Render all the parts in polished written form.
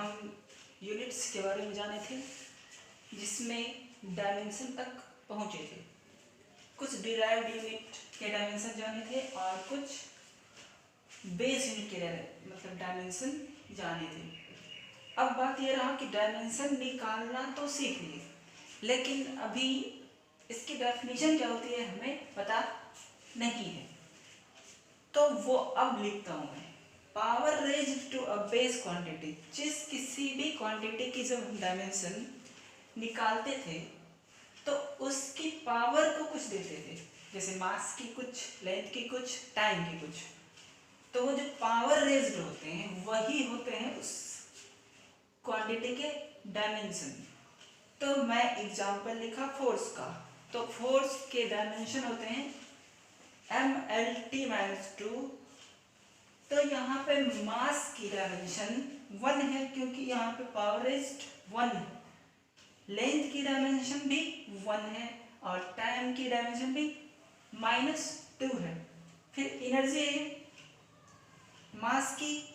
हम यूनिट्स के बारे में जाने थे, जिसमें डायमेंशन तक पहुँचे थे। कुछ डिराइव्ड यूनिट के डायमेंशन जाने थे और कुछ बेस यूनिट के मतलब डायमेंशन जाने थे। अब बात यह रहा कि डायमेंशन निकालना तो सीख लिए, लेकिन अभी इसकी डेफिनेशन क्या होती है हमें पता नहीं है। तो वो अब लिखता हूँ मैं, power raised to a base quantity. जिस किसी भी क्वांटिटी की जब हम डायमेंशन निकालते थे तो उसकी पावर को कुछ देते थे, जैसे मास की कुछ, लेंथ की कुछ, टाइम की कुछ। तो वो जो पावर रेज्ड होते हैं वही होते हैं उस क्वांटिटी के डायमेंशन। तो मैं एग्जांपल लिखा फोर्स का, तो फोर्स के डायमेंशन होते हैं mLT-2। तो यहाँ पे मास की डायमेंशन 1 है, क्योंकि यहाँ पे पावर रेज्ड 1 है। लेंथ की डायमेंशन भी 1 है और टाइम की डायमेंशन भी -2 है। फिर एनर्जी है मास की,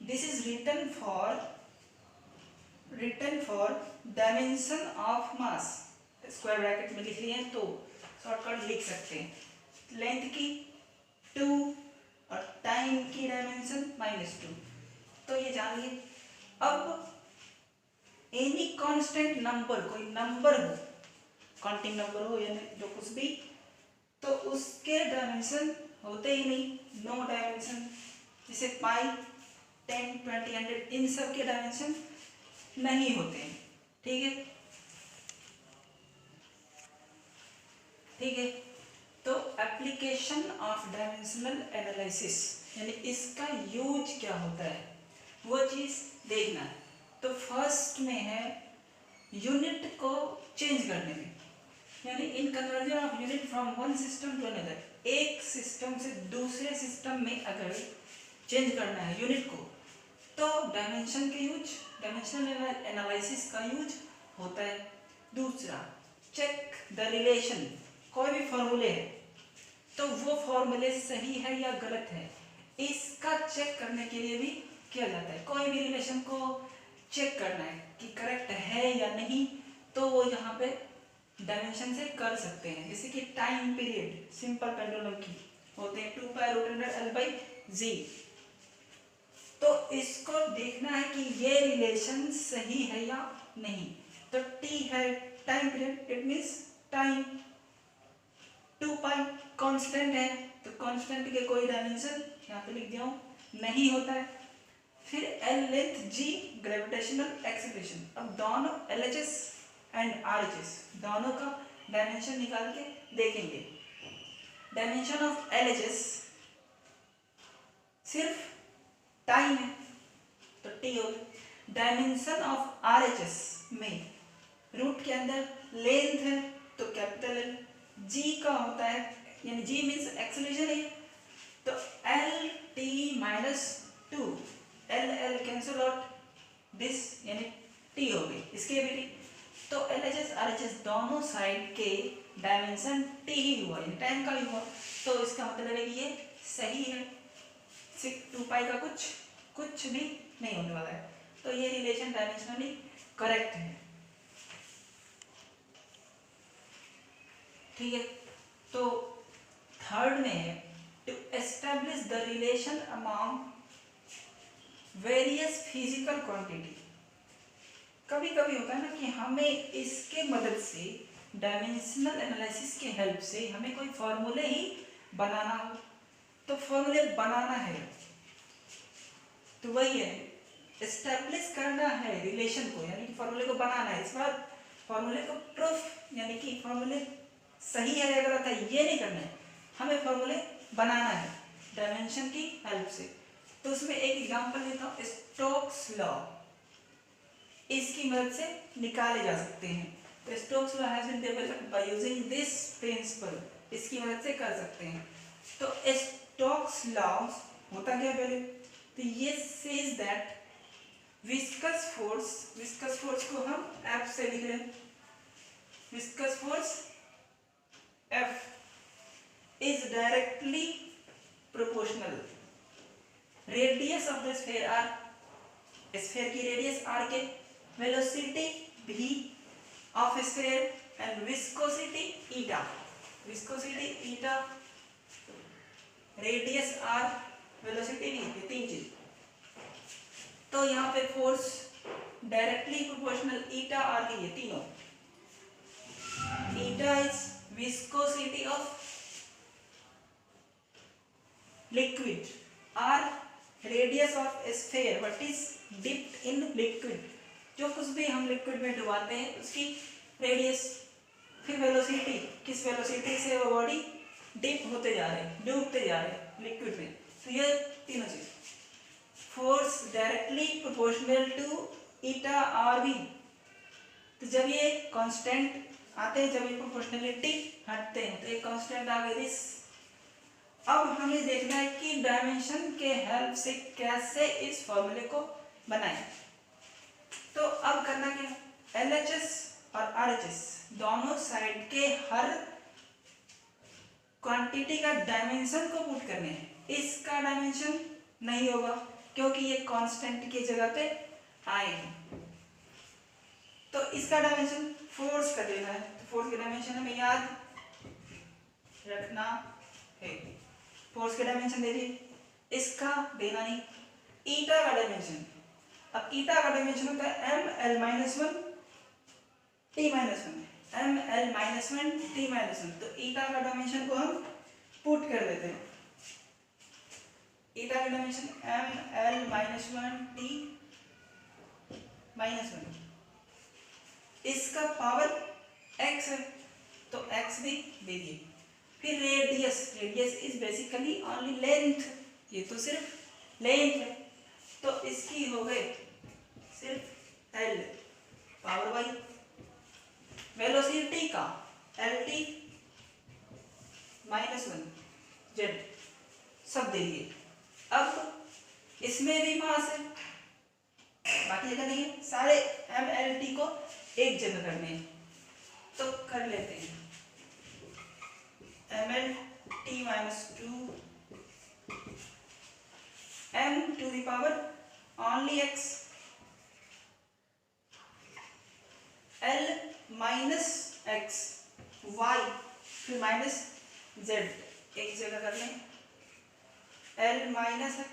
this is written for dimension of mass, square bracket में लिख लिए तो शॉर्टकट लिख सकते हैं। लेंथ की 2 और टाइम की डायमेंशन -2, तो ये जान लिए। अब एनी कांस्टेंट नंबर, कोई नंबर हो, काउंटिंग नंबर हो या जो कुछ भी, तो उसके डायमेंशन होते ही नहीं, नो डायमेंशन। जैसे पाई, 10, 20, 100, इन सब के डायमेंशन नहीं होते हैं। ठीक है, ठीक है। तो एप्लीकेशन ऑफ डायमेंशनल एनालिसिस, यानी इसका यूज क्या होता है वो चीज देखना है। तो फर्स्ट में है यूनिट को चेंज करने में, यानी in conversion of unit from one system to another. एक सिस्टम से दूसरे सिस्टम में अगर चेंज करना है यूनिट को, तो डायमेंशन के यूज, डायमेंशनल एनालिसिस का यूज होता है। दूसरा, चेक द रिलेशन। कोई भी फॉर्मूले है तो वो फॉर्मूले सही है या गलत है, इसका चेक करने के लिए भी किया जाता है। कोई भी रिलेशन को चेक करना है कि करेक्ट है या नहीं, तो वो यहाँ पे डायमेंशन से कर सकते हैं। जैसे कि टाइम पीरियड सिंपल पेंडुलम की होते हैं 2π√L/G। तो इसको देखना है कि ये रिलेशन सही है या नहीं। तो T है time period, it means time. 2π constant है, तो कांस्टेंट के कोई डायमेंशन यहाँ पे लिख दिया हूँ नहीं होता है। फिर L length, G gravitational acceleration. अब दोनों LHS एंड RHS दोनों का डायमेंशन निकाल के देखेंगे। डायमेंशन ऑफ LHS सिर्फ टाइम है तो T हो गया। डायमेंशन ऑफ RHS में रूट के अंदर लेंथ है तो कैपिटल L। G का होता है, यानी G मीन्स एक्सीलरेशन है, तो LT-2, L cancel out, this यानी T हो गई, इसकी भी T। तो LHS RHS दोनों साइड के डायमेंशन T ही हुआ, यानी टाइम का ही हुआ। तो इसका मतलब है कि ये सही है, 2π का कुछ भी नहीं होने वाला है। तो ये रिलेशन डायमेंशनली करेक्ट है। ठीक है, तो थर्ड में है to establish the relation among various physical quantity. कभी कभी होता है ना कि हमें इसके मदद से, डायमेंशनल एनालिसिस के हेल्प से हमें कोई फॉर्मूले ही बनाना हो, तो फॉर्मूले बनाना है तो वही है एस्टेब्लिश करना है रिलेशन को, यानी कि फॉर्मूले को बनाना है। इस बार फॉर्मूले को प्रूफ, यानी कि फॉर्मूले सही है या गलत है ये नहीं करना है, हमें फॉर्मूले बनाना है डायमेंशन की हेल्प से। तो उसमें एक एग्जांपल लेता हूँ, स्टोक्स लॉ, इसकी मदद से निकाले जा सकते हैं। तो Stokes law has been developed by using this principle, इसकी मदद से कर सकते हैं। तो स्टोक्स लॉ होता क्या पहले, तो ये सेज दैट विस्कस फोर्स को हम F से लिख रहे हैं, viscous force F is directly proportional. Radius of the sphere are sphere की रेडियस r के, velocity v of sphere and viscosity eta, viscosity eta, radius r, velocity v, ये तीन चीज। तो यहाँ पे force directly proportional eta r की, ये तीनों। Eta is viscosity of liquid, r radius of sphere what is dipped in liquid, जो कुछ भी हम लिक्विड में डुबाते हैं उसकी रेडियस, फिर वेलोसिटी, किस वेलोसिटी से वो बॉडी डिप होते जा रहे हैं, डूबते जा रहे हैं लिक्विड में। तो ये तीनों चीज, force directly proportional to eta r v. तो जब ये कांस्टेंट आते हैं, जब ये प्रोपोर्शनलिटी हटते हैं, तो ये कांस्टेंट आ गए दिस। अब हमें देखना है कि डायमेंशन के हेल्प से कैसे इस फॉर्मूले को बनाएं। तो अब करना क्या है, LHS और RHS दोनों साइड के हर क्वांटिटी का डायमेंशन को पुट करने हैं। इसका डायमेंशन नहीं होगा क्योंकि ये कांस्टेंट की जगह पे आए हैं, तो इसका डायमेंशन फोर्स का देना है। तो फोर्स के डायमेंशन हमें याद रखना है। फोर्स के डायमेंशन दे दिए, इसका देना नहीं। ईटा का डायमेंशन, अब ईटा का डायमेंशन होता है ML-1 T-1, ML-1 T-1। तो ईटा का डायमेंशन को हम पुट कर देते हैं। ईटा का डायमेंशन ML-1 T-1, इसका पावर x है तो x भी दे दिए। फिर radius, radius is basically only length, ये तो सिर्फ लेंथ है, तो इसकी हो गए सिर्फ L पावर y। वेलोसिटी का LT -1 Z सब दे दिए। अब इसमें भी मास है, बाकी जगह नहीं है, सारे MLT को एक जगह करने हैं, तो कर लेते हैं। MLT-2 m to the power only x, L minus x, y फिर माइनस z, एक जगह कर लें। L minus x,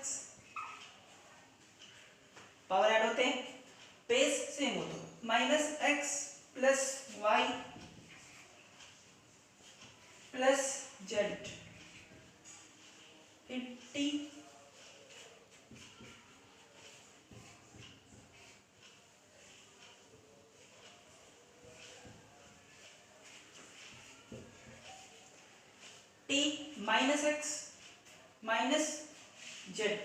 power add होते हैं, बेस सेम हो तो minus x plus y plus z, फिर t minus x minus z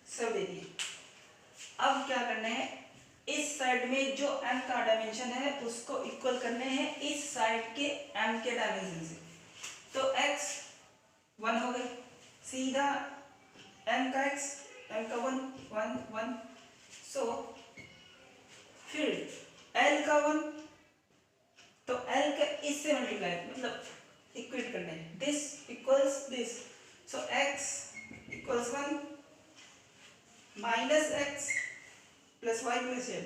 सब दे दिए। अब क्या करना है, इस साइड में जो m का डायमेंशन है उसको इक्वल करने हैं इस साइड के m के डायमेंशन से। तो x 1 हो गई, सीधा m का x, m का 1 1 1, सो फिर l का 1, तो l का इससे मल्टीप्लाई मतलब इक्वेट करना है, this equals this, so x equals 1 minus x plus y plus z,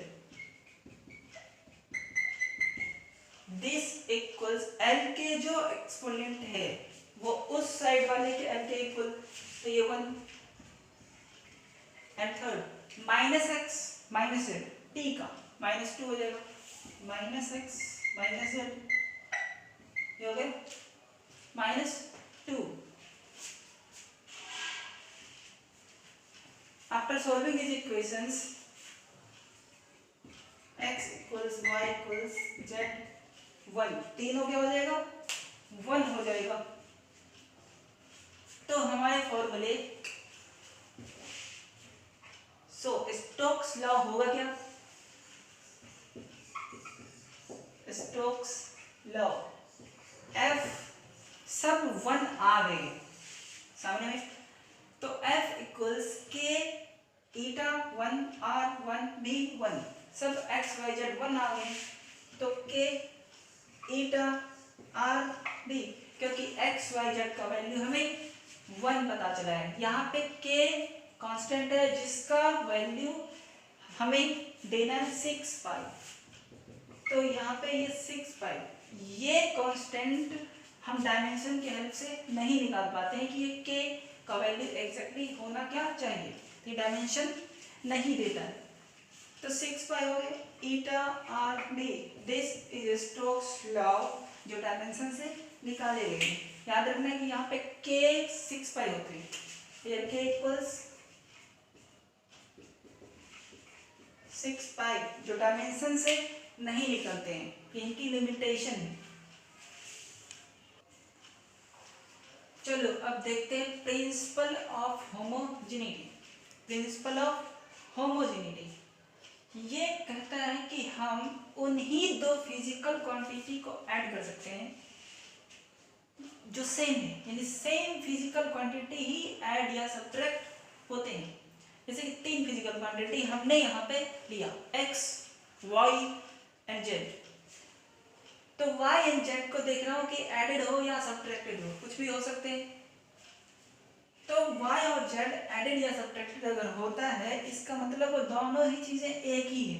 this equals l के जो एक्सपोनेंट है वो उस साइड वाले के l के इक्वल, तो ये 1 and third minus x minus Z, t का -2 हो जाएगा, माइनस x माइनस जेड, ये हो गया -2। After solving these equations, x equals y equals z 1, तीनों क्या हो जाएगा 1 हो जाएगा। तो हमारे फॉर्मूले, सो स्टोक्स लॉ होगा क्या, स्टोक्स लॉ, f सब 1 आ गए सामने में, तो f इक्वल्स k ईटा 1 r 1 b 1, सब x y z 1 आ गए, तो k ईटा r b, क्योंकि x y z का वैल्यू हमें 1 पता चला है। यहाँ पे k कांस्टेंट है जिसका वैल्यू हमें देना है 6 पाई। तो यहाँ पे ये 6 पाई, ये कांस्टेंट हम डायमेंशन की हेल्प से नहीं निकाल पाते हैं कि ये के का वैल्यू एग्जैक्टली होना क्या चाहिए, ये डायमेंशन नहीं देता है। तो 6 पाई हो गए eta R D, this is Stokes law जो डायमेंशन से निकाले गए हैं। याद रखना है कि यहाँ पे के 6 पाई होती है, here k इक्वल्स 6 पाई जो डायमेंशन से नहीं निकलते हैं, इनकी लिमिटेशन है। चलो अब देखते हैं principal of homogeneity. Principal of homogeneity ये कहता है कि हम उन्हीं दो फिजिकल क्वांटिटी को ऐड कर सकते हैं जो सेम है, यानी सेम फिजिकल क्वांटिटी ही ऐड या सब्ट्रैक्ट होते हैं। जैसे कि 3 फिजिकल क्वांटिटी हमने यहाँ पे लिया x, y एंड z। तो y एंड z को देख रहा हूँ कि एडेड हो या सब्ट्रैक्टेड हो, कुछ भी हो सकते हैं। तो y और z एडेड या सब्ट्रैक्टेड अगर होता है इसका मतलब वो दोनों ही चीजें एक ही है।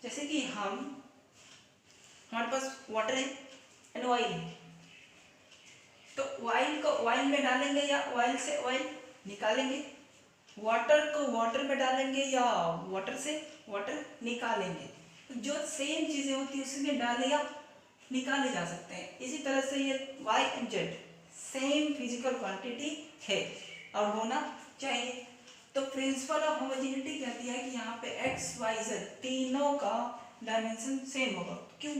जैसे कि हमारे पास वाटर है एंड ऑयल है, तो ऑयल को ऑयल में डालेंगे या ऑयल से ऑयल निकालेंगे, वाटर को वाटर में डालेंगे या वाटर से वाटर निकालेंगे। तो जो सेम चीजें होती है उसमें डाले या निकाले जा सकते हैं। इसी तरह से ये y and z same physical quantity है और होना चाहिए। तो प्रिंसिपल ऑफ होमोजेनिटी कहती है कि यहाँ पे x, y, z तीनों का डायमेंशन सेम होगा। क्यों?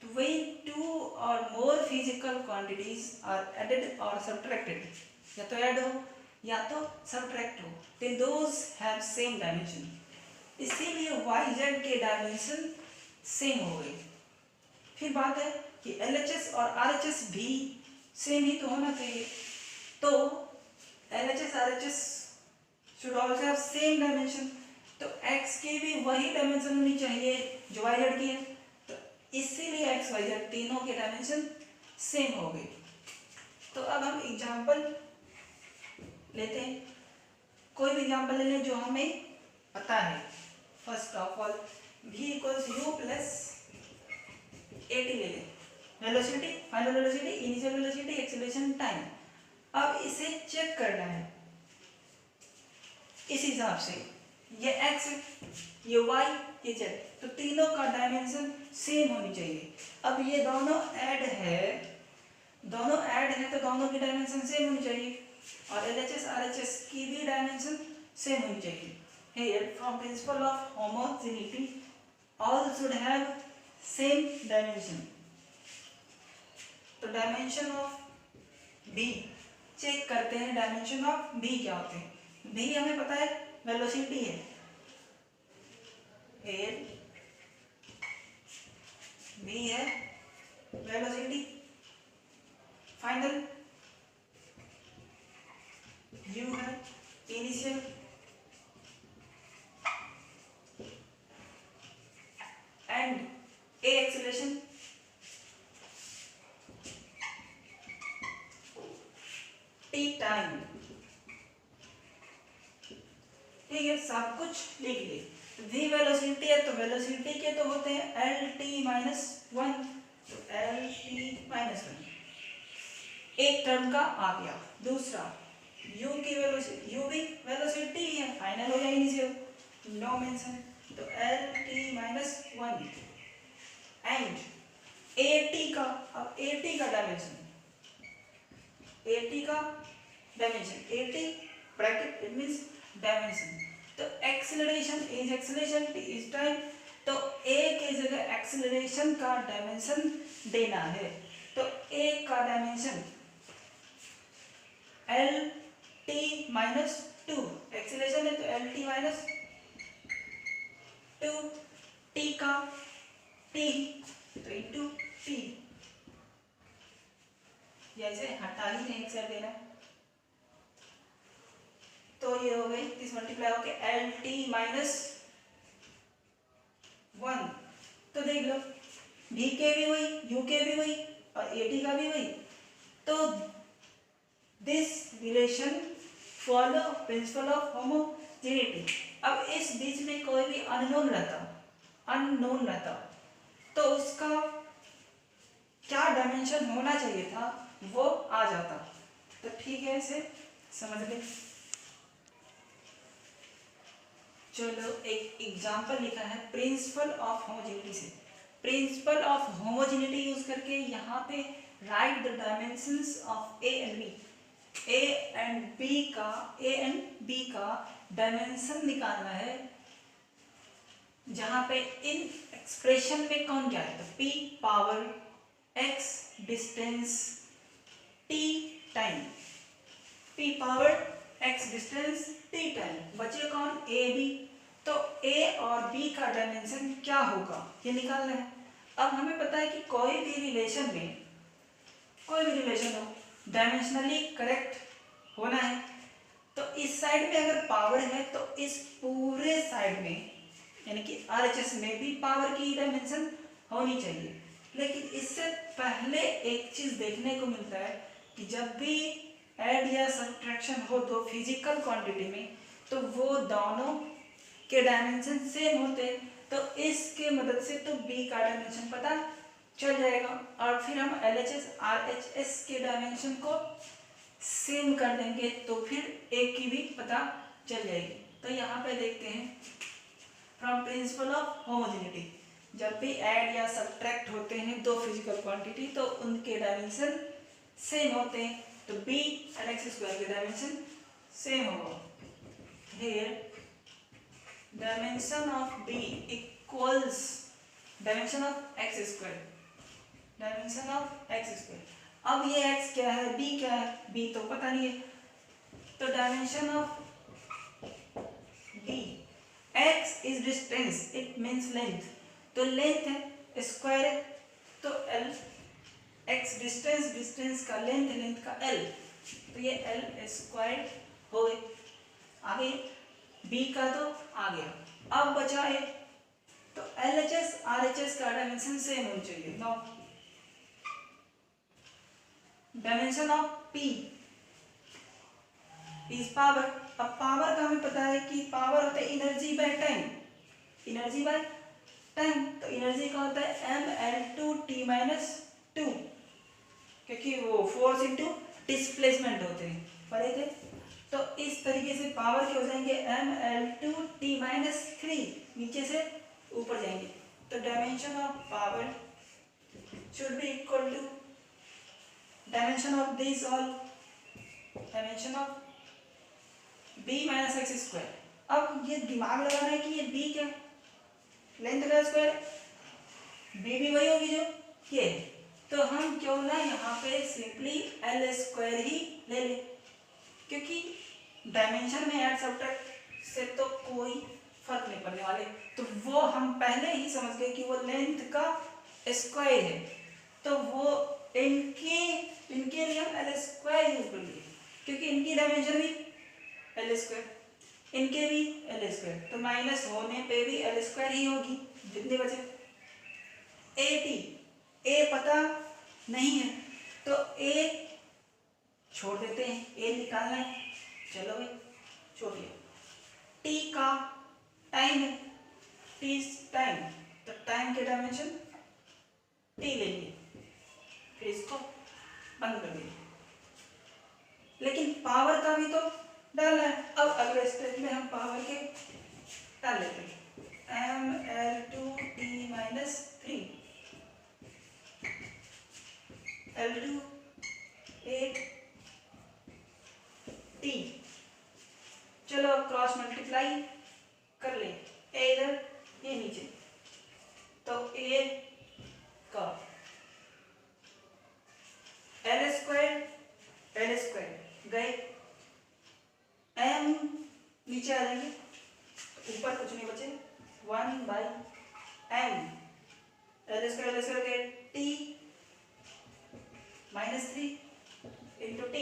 तो when 2 or more physical quantities are added or subtracted, या तो ऐड हो या तो सब्ट्रैक्ट हो, then those have same dimension। इसीलिए y z के डायमेंशन सेम हो गए। फिर बात है कि LHS और RHS भी सेम ही तो होना चाहिए। तो LHS RHS should also have same dimension। तो x की भी वही डायमेंशन होनी चाहिए जो y z की है। तो इसीलिए x y z तीनों के डायमेंशन सेम हो गए। तो अब हम एग्जांपल लेते हैं, कोई भी एग्जांपल ले लें जो हमें पता है। First of all v equals u plus at ले लें, velocity, final velocity, initial velocity, acceleration, time. अब इसे चेक करना है इस हिसाब से, ये x ये y ये z, तो तीनों का डायमेंशन सेम होनी चाहिए। अब ये दोनों ऐड है तो दोनों की डायमेंशन सेम होनी चाहिए और LHS RHS की भी डायमेंशन सेम होनी चाहिए। Here from principle of homogeneity all should have same dimension। तो डायमेंशन ऑफ B चेक करते हैं, डायमेंशन ऑफ B क्या होते हैं। B हमें पता है वेलोसिटी है, B है वेलोसिटी, फाइनल U है initial, and A acceleration, T time. ठीक है, सब कुछ लिख लिए। V वेलोसिटी है तो वेलोसिटी के तो होते हैं LT माइनस 1, तो LT माइनस 1 एक टर्म का आ गया। दूसरा U की वेलोसिटी, U भी वेलोसिटी है, फाइनल हो या इनिशियल नो मेंशन, तो LT माइनस 1 एंड AT का, अब AT का डायमेंशन, AT का dimension, AT bracket it means dimension. तो acceleration is acceleration, T is time, तो A के जगह एक्सीलरेशन का डायमेंशन देना है। तो A का डायमेंशन LT माइनस 2, एक्सीलरेशन है तो LT माइनस 2, T का T तो इंटू T, जैसे हटा ही नहीं एक्सर देना, तो ये हो गई 30 मल्टीप्लाई होके LT माइनस 1। तो देख लो V के भी वही, U के भी वही और AT का भी वही। तो this relation follow principal of homogeneity. अब इस बीच में कोई भी अननोन रहता तो उसका क्या डायमेंशन होना चाहिए था वो आ जाता। तो ठीक है, इसे समझ ले। चलो एक एग्जांपल लिखा है प्रिंसिपल ऑफ होमोजेनिटी से। प्रिंसिपल ऑफ होमोजेनिटी यूज करके यहाँ पे write the dimensions of a and b का डायमेंशन निकालना है, जहां पे इन एक्सप्रेशन में कौन क्या है, तो p power x distance t time, p power x distance t time, बचे कौन a b। तो a और b का डायमेंशन क्या होगा ये निकालना है। अब हमें पता है कि कोई भी रिलेशन हो डायमेंशनली करेक्ट होना है। तो इस साइड में अगर पावर है तो इस पूरे साइड में यानी कि RHS में भी पावर की डायमेंशन होनी चाहिए। लेकिन इससे पहले एक चीज देखने को मिलता है कि जब भी ऐड या सब्ट्रैक्शन हो दो फिजिकल क्वांटिटी में तो वो दोनों के डायमेंशन सेम होते हैं। तो इसके मदद से तो B का डायमेंशन पता चल जाएगा और फिर हम LHS RHS के डायमेंशन को सेम कर देंगे तो फिर A की भी पता चल जाएगी। तो यहाँ पे देखते हैं फ्रॉम प्रिंसिपल ऑफ होमोजेनिटी, जब भी ऐड या सब्ट्रैक्ट होते हैं दो फिजिकल क्वांटिटी तो उनके डायमेंशन सेम होते हैं। तो B और x स्क्वायर के डायमेंशन सेम होगा। Here dimension of B equals dimension of x square, dimension of x square। अब ये x क्या है, B क्या है, B तो पता नहीं है। तो dimension of B, x is distance, it means length, तो लेंथ है स्क्वायर है तो L, x डिस्टेंस का लेंथ का L, तो ये L स्क्वायर हो गए। आगे B का तो आ गया। अब बचा है तो LHS RHS का डायमेंशन सेम होना चाहिए। No dimension of P is power. अब पावर का हमें पता है कि पावर होता है एनर्जी बाय टाइम, तो एनर्जी का होता है mL2T-2, क्योंकि वो फोर्स इनटू डिस्प्लेसमेंट होते हैं पढ़े थे। तो इस तरीके से पावर के हो जाएंगे mL2T-3, नीचे से ऊपर जाएंगे। तो dimension of power should be equal to dimension of this all, dimension of b minus x square. अब ये दिमाग लगाना है कि ये b क्या, लेंथ का स्क्वायर, b भी वही होगी जो ये। तो हम क्यों ना यहाँ पे सिंपली L स्क्वायर ही ले लें, क्योंकि डायमेंशन में ऐड सब्ट्रैक्ट से तो कोई फर्क नहीं पड़ने वाले। तो वो हम पहले ही समझ गए कि वो लेंथ का स्क्वायर है, तो वो इनके लिए हम L स्क्वायर यूज करेंगे, क्योंकि इनकी डायमेंशन भी L स्क्वायर, इनके भी L स्क्वायर, तो माइनस होने पे भी L स्क्वायर ही होगी जितने बचे। A पता नहीं है तो A छोड़ देते हैं, A निकालना है, चलो भाई छोड़ दिया। T का टाइम है, T टाइम, तो टाइम के डायमेंशन T लेंगे, फिर इसको बंद कर देंगे। लेकिन पावर का भी तो डालना है। अब अगले स्टेप में हम पावर के डाल लेते हैं mL2T-3, L2 8T। चलो अब क्रॉस मल्टीप्लाई कर ले, ए इधर ये नीचे, तो A का L स्क्वायर गए, M नीचे आ जाएंगे, ऊपर कुछ नहीं बचे, 1/m L स्क्वायर गए T -3 इंटू T,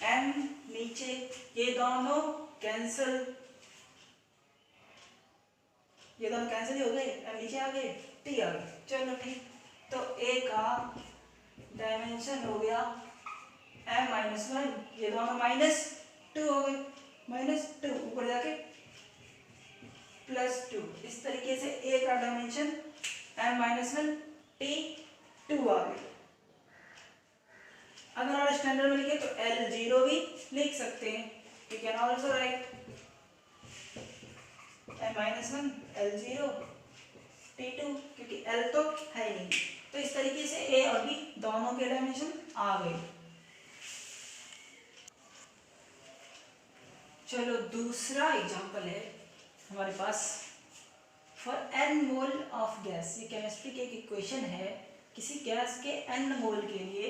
M नीचे, ये दोनों कैंसिल ही हो गए, M नीचे आ गए, T आ गए। चलो ठीक, तो A का डायमेंशन हो गया m माइनस वन, ये दोनों माइनस टू हो गए, माइनस टू ऊपर जाके प्लस टू। इस तरीके से ए का dimension m minus one T two आ गई। अगर और स्टैंडर्ड में लिखे तो L0 भी लिख सकते हैं, you can also right m minus one L0 T2, क्योंकि L तो है ही नहीं। तो इस तरीके से A और B दोनों के डायमेंशन आ गए। चलो दूसरा एग्जांपल है हमारे पास, for n mole of gas. ये केमिस्ट्री की एक इक्वेशन है किसी गैस के n मोल के लिए,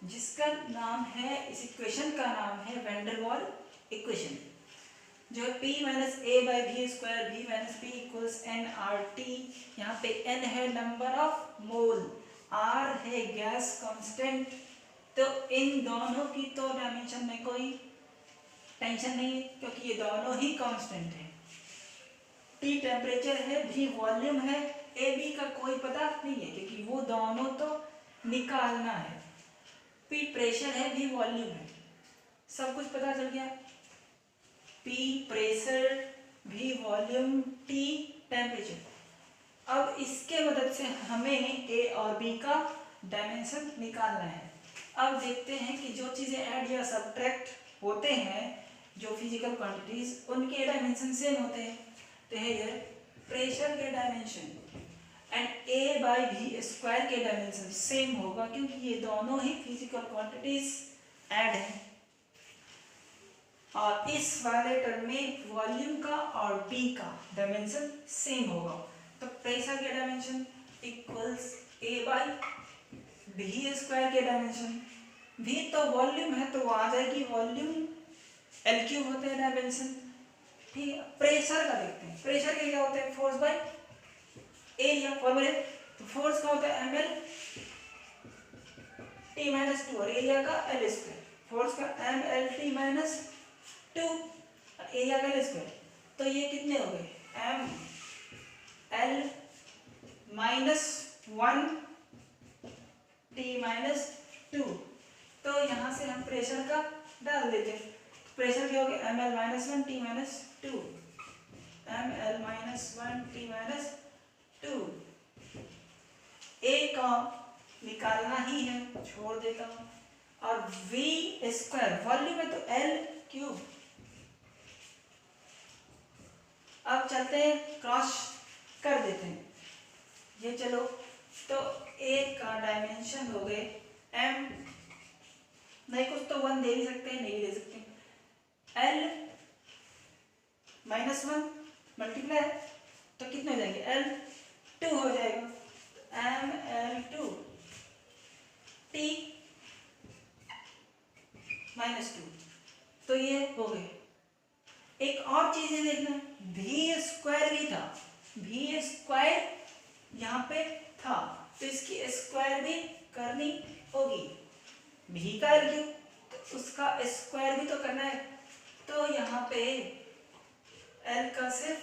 जिसका नाम है, इस इक्वेशन का नाम है वैंडरवाल इक्वेशन, जो है P minus a by v square, v minus p equals n r t. यहाँ पे n है नंबर ऑफ मोल, r है गैस कांस्टेंट। तो इन दोनों की तो डायमेंशन में कोई टेंशन नहीं है, क्योंकि ये दोनों ही कांस्टेंट है। T टेम्परेचर है, V वॉल्यूम है, ए बी का कोई पता नहीं है, क्योंकि वो दोनों तो निकालना है। P प्रेशर है, V वॉल्यूम है, सब कुछ पता चल गया। P pressure, V volume, T temperature. अब इसके मदद से हमें A और B का डायमेंशन निकालना है। अब देखते हैं कि जो चीज़ें ऐड या सब्ट्रैक्ट होते हैं, जो फिजिकल क्वांटिटीज, उनके डायमेंशन सेम होते हैं। तो है प्रेशर के dimension and A by v square के डायमेंशन सेम होगा, क्योंकि ये दोनों ही फिजिकल क्वांटिटीज ऐड हैं। और इस वाले टर्म में वॉल्यूम का और B का डायमेंशन सेम होगा। तो प्रेशर के dimension equals A by v square के डायमेंशन, V तो वॉल्यूम है तो वो आ जाएगी वॉल्यूम, L क्यूब होते हैं डायमेंशन। ठीक है, प्रेशर का देखते हैं। प्रेशर के क्या होते हैं, फोर्स बाय एरिया, फॉर्मूले। तो फोर्स का होता है ml t माइनस टू, और एरिया का L स्क्वायर। फोर्स का ml t minus two, area का L स्क्वायर। तो ये कितने हो गए, ml minus one t minus two. तो यहाँ से हम प्रेशर का डाल देते हैं। प्रेशर क्या हो गया, ml minus one T minus two, ml minus one T minus two. A का निकालना ही है, छोड़ देता हूँ। और V स्क्वायर वॉल्यूम है तो L क्यूब। अब चलते हैं, क्रॉस कर देते हैं ये। चलो, तो A का डायमेंशन हो गए m, नहीं कुछ तो वन दे भी सकते हैं, नहीं दे सकते। L माइनस वन मल्टीप्लाई, तो कितने हो जाएंगे, L टू हो जाएगा, ml2 t माइनस टू। तो ये हो गए। एक और चीज है देखना, v स्क्वायर भी था, v स्क्वायर यहाँ पे था, तो इसकी स्क्वायर भी करनी होगी। v का वैल्यू तो उसका स्क्वायर भी तो करना है। तो यहाँ पे l का सिर्फ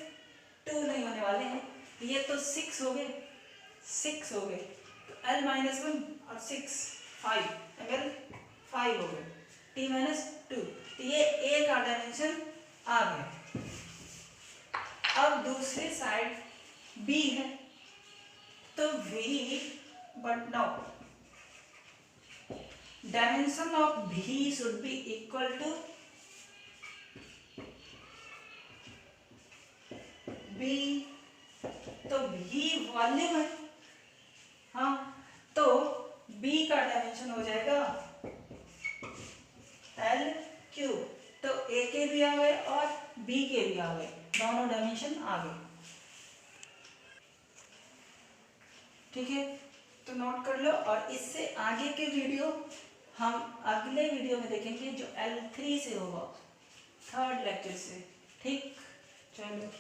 टू नहीं होने वाले हैं, ये तो सिक्स हो गए, सिक्स हो गए। तो L माइनस वन और सिक्स, फाइव, ml फाइव हो गए, t माइनस टू। तो ये A का डायमेंशन आ गया। अब दूसरी साइड B है, तो V, but now dimension of V should be equal to B। तो V वॉल्यूम है, हाँ, तो B का डायमेंशन हो जाएगा L क्यूब। तो A के भी आ गए और B के भी आ गए, दोनों डायमेंशन आ गए। ठीक है, तो नोट कर लो। और इससे आगे के वीडियो हम अगले वीडियो में देखेंगे, जो L3 से होगा, थर्ड लेक्चर से। ठीक, चलो।